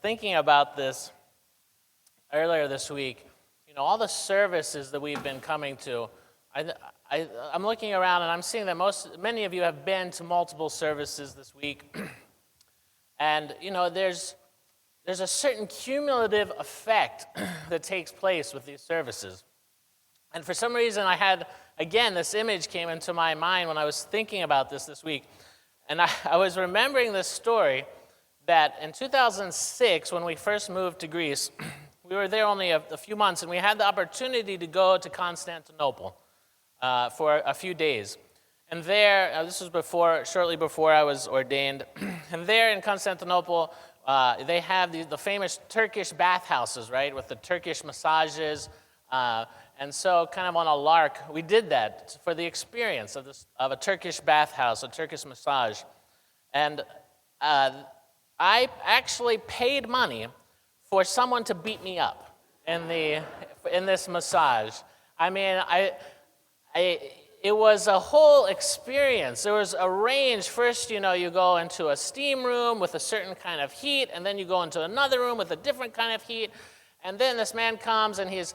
thinking about this earlier this week. All the services that we've been coming to, I'm looking around and I'm seeing that many of you have been to multiple services this week. And, there's a certain cumulative effect that takes place with these services. And for some reason this image came into my mind when I was thinking about this week. And I was remembering this story that in 2006, when we first moved to Greece, we were there only a few months, and we had the opportunity to go to Constantinople for a few days. And there, this was shortly before I was ordained, and there in Constantinople, they have the famous Turkish bathhouses, right, with the Turkish massages. And so kind of on a lark, we did that for the experience of a Turkish bathhouse, a Turkish massage. And I actually paid money for someone to beat me up in this massage. I mean, it was a whole experience. There was a range. First, you go into a steam room with a certain kind of heat, and then you go into another room with a different kind of heat, and then this man comes and he's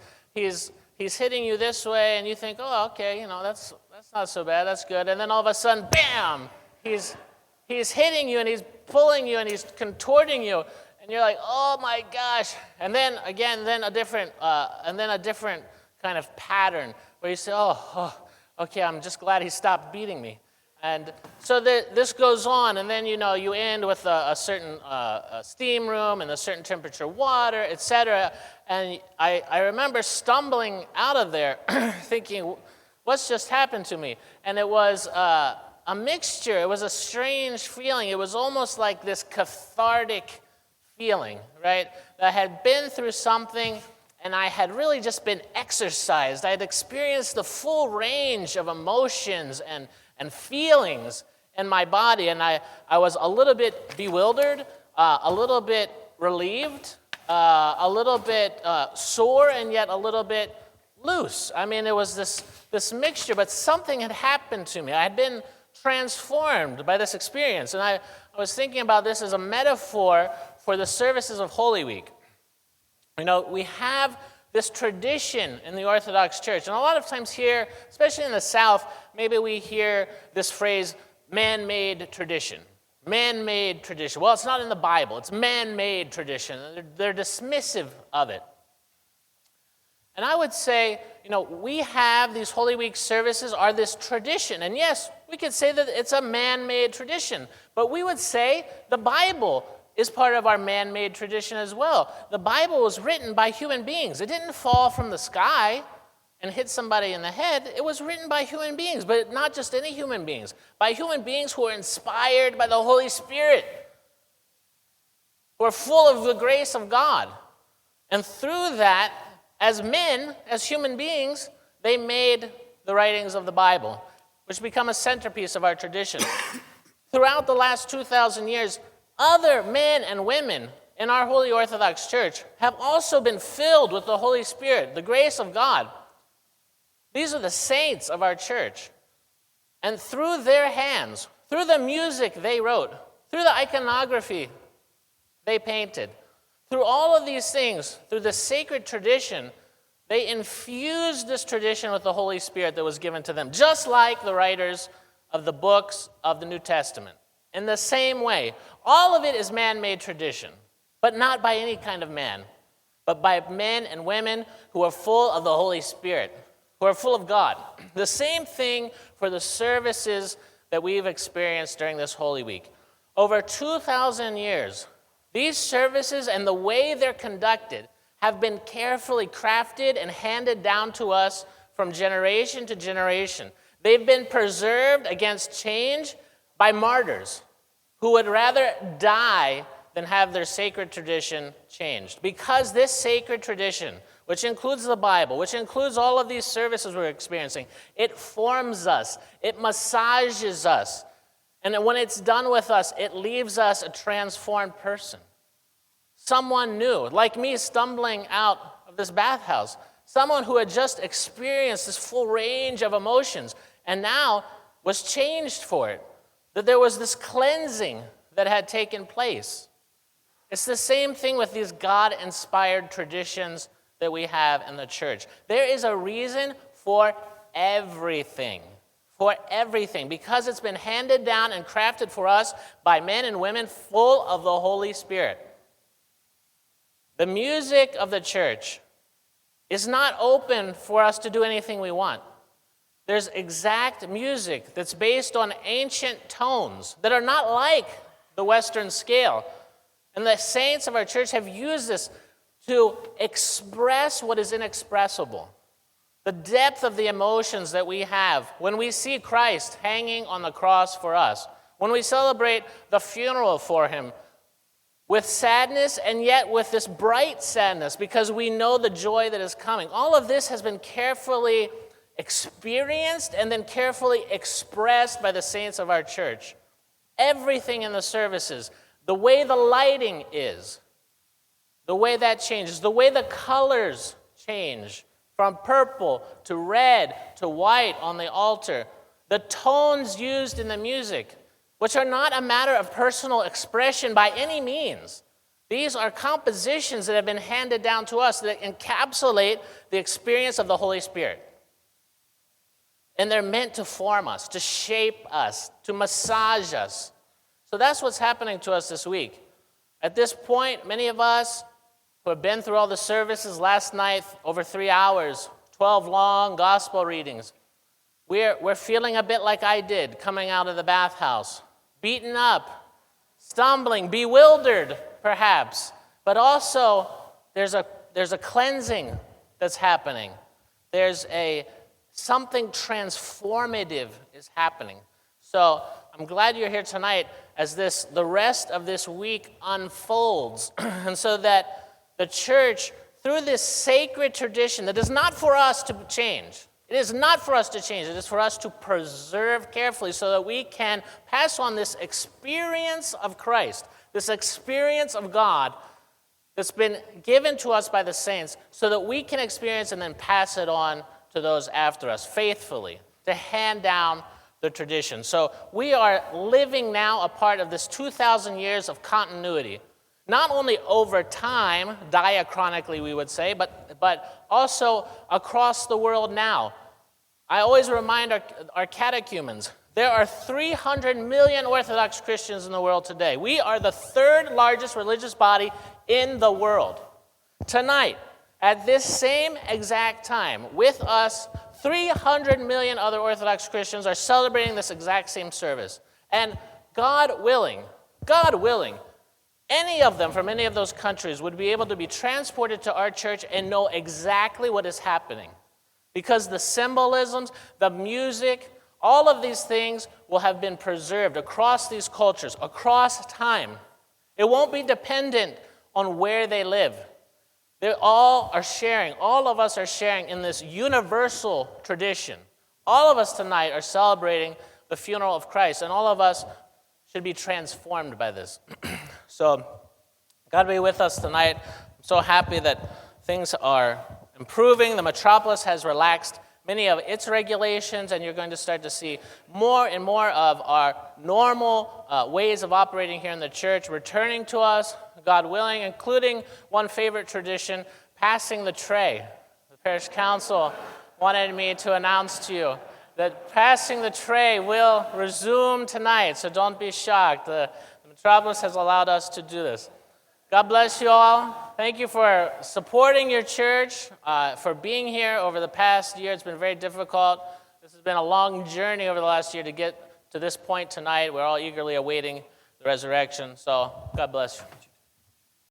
hitting you this way, and you think, oh, okay, that's not so bad, that's good. And then all of a sudden, bam, he's hitting you and he's pulling you and he's contorting you, and you're like, oh my gosh. And then again, a different kind of pattern where you say, oh, okay, I'm just glad he stopped beating me. And so this goes on, and then you end with a certain steam room and a certain temperature water, etc. And I remember stumbling out of there thinking, what's just happened to me? And it was a mixture. It was a strange feeling. It was almost like this cathartic feeling, right? I had been through something, and I had really just been exercised. I had experienced the full range of emotions and feelings in my body, and I was a little bit bewildered, a little bit relieved, a little bit sore, and yet a little bit loose. I mean, it was this mixture, but something had happened to me. I had been transformed by this experience, and I was thinking about this as a metaphor for the services of Holy Week. We have this tradition in the Orthodox Church. And a lot of times here, especially in the South, maybe we hear this phrase, man-made tradition. Man-made tradition. Well, it's not in the Bible. It's man-made tradition. They're dismissive of it. And I would say, we have these Holy Week services are this tradition. And yes, we could say that it's a man-made tradition. But we would say the Bible is part of our man-made tradition as well. The Bible was written by human beings. It didn't fall from the sky and hit somebody in the head. It was written by human beings, but not just any human beings, by human beings who are inspired by the Holy Spirit, who are full of the grace of God. And through that, as men, as human beings, they made the writings of the Bible, which become a centerpiece of our tradition. Throughout the last 2,000 years, other men and women in our Holy Orthodox Church have also been filled with the Holy Spirit, the grace of God. These are the saints of our church. And through their hands, through the music they wrote, through the iconography they painted, through all of these things, through the sacred tradition, they infused this tradition with the Holy Spirit that was given to them, just like the writers of the books of the New Testament. In the same way, all of it is man-made tradition, but not by any kind of man, but by men and women who are full of the Holy Spirit, who are full of God. The same thing for the services that we've experienced during this Holy Week. Over 2,000 years, these services and the way they're conducted have been carefully crafted and handed down to us from generation to generation. They've been preserved against change by martyrs who would rather die than have their sacred tradition changed. Because this sacred tradition, which includes the Bible, which includes all of these services we're experiencing, it forms us, it massages us, and when it's done with us, it leaves us a transformed person. Someone new, like me stumbling out of this bathhouse, someone who had just experienced this full range of emotions and now was changed for it. That there was this cleansing that had taken place. It's the same thing with these God-inspired traditions that we have in the church. There is a reason for everything. For everything. Because it's been handed down and crafted for us by men and women full of the Holy Spirit. The music of the church is not open for us to do anything we want. There's exact music that's based on ancient tones that are not like the Western scale. And the saints of our church have used this to express what is inexpressible. The depth of the emotions that we have when we see Christ hanging on the cross for us, when we celebrate the funeral for him with sadness and yet with this bright sadness because we know the joy that is coming. All of this has been carefully experienced and then carefully expressed by the saints of our church. Everything in the services, the way the lighting is, the way that changes, the way the colors change from purple to red to white on the altar, the tones used in the music, which are not a matter of personal expression by any means. These are compositions that have been handed down to us that encapsulate the experience of the Holy Spirit. And they're meant to form us, to shape us, to massage us. So that's what's happening to us this week. At this point, many of us who have been through all the services last night, over 3 hours, 12 long gospel readings, we're feeling a bit like I did coming out of the bathhouse. Beaten up, stumbling, bewildered, perhaps. But also, there's a cleansing that's happening. There's something transformative is happening. So I'm glad you're here tonight as the rest of this week unfolds. And so that the church, through this sacred tradition that is not for us to change, it is not for us to change. It is for us to preserve carefully so that we can pass on this experience of Christ, this experience of God that's been given to us by the saints so that we can experience and then pass it on to those after us faithfully, to hand down the tradition. So we are living now a part of this 2,000 years of continuity. Not only over time, diachronically we would say, but also across the world now. I always remind our catechumens, there are 300 million Orthodox Christians in the world today. We are the third largest religious body in the world. Tonight, at this same exact time, with us, 300 million other Orthodox Christians are celebrating this exact same service. And God willing, any of them from any of those countries would be able to be transported to our church and know exactly what is happening. Because the symbolisms, the music, all of these things will have been preserved across these cultures, across time. It won't be dependent on where they live. They all of us are sharing in this universal tradition. All of us tonight are celebrating the funeral of Christ, and all of us should be transformed by this. So, God be with us tonight. I'm so happy that things are improving. The metropolis has relaxed many of its regulations, and you're going to start to see more and more of our normal ways of operating here in the church returning to us, God willing, including one favorite tradition, passing the tray. The parish council wanted me to announce to you that passing the tray will resume tonight, so don't be shocked. The metropolis has allowed us to do this. God bless you all. Thank you for supporting your church, for being here over the past year. It's been very difficult. This has been a long journey over the last year to get to this point tonight. We're all eagerly awaiting the resurrection. So God bless you.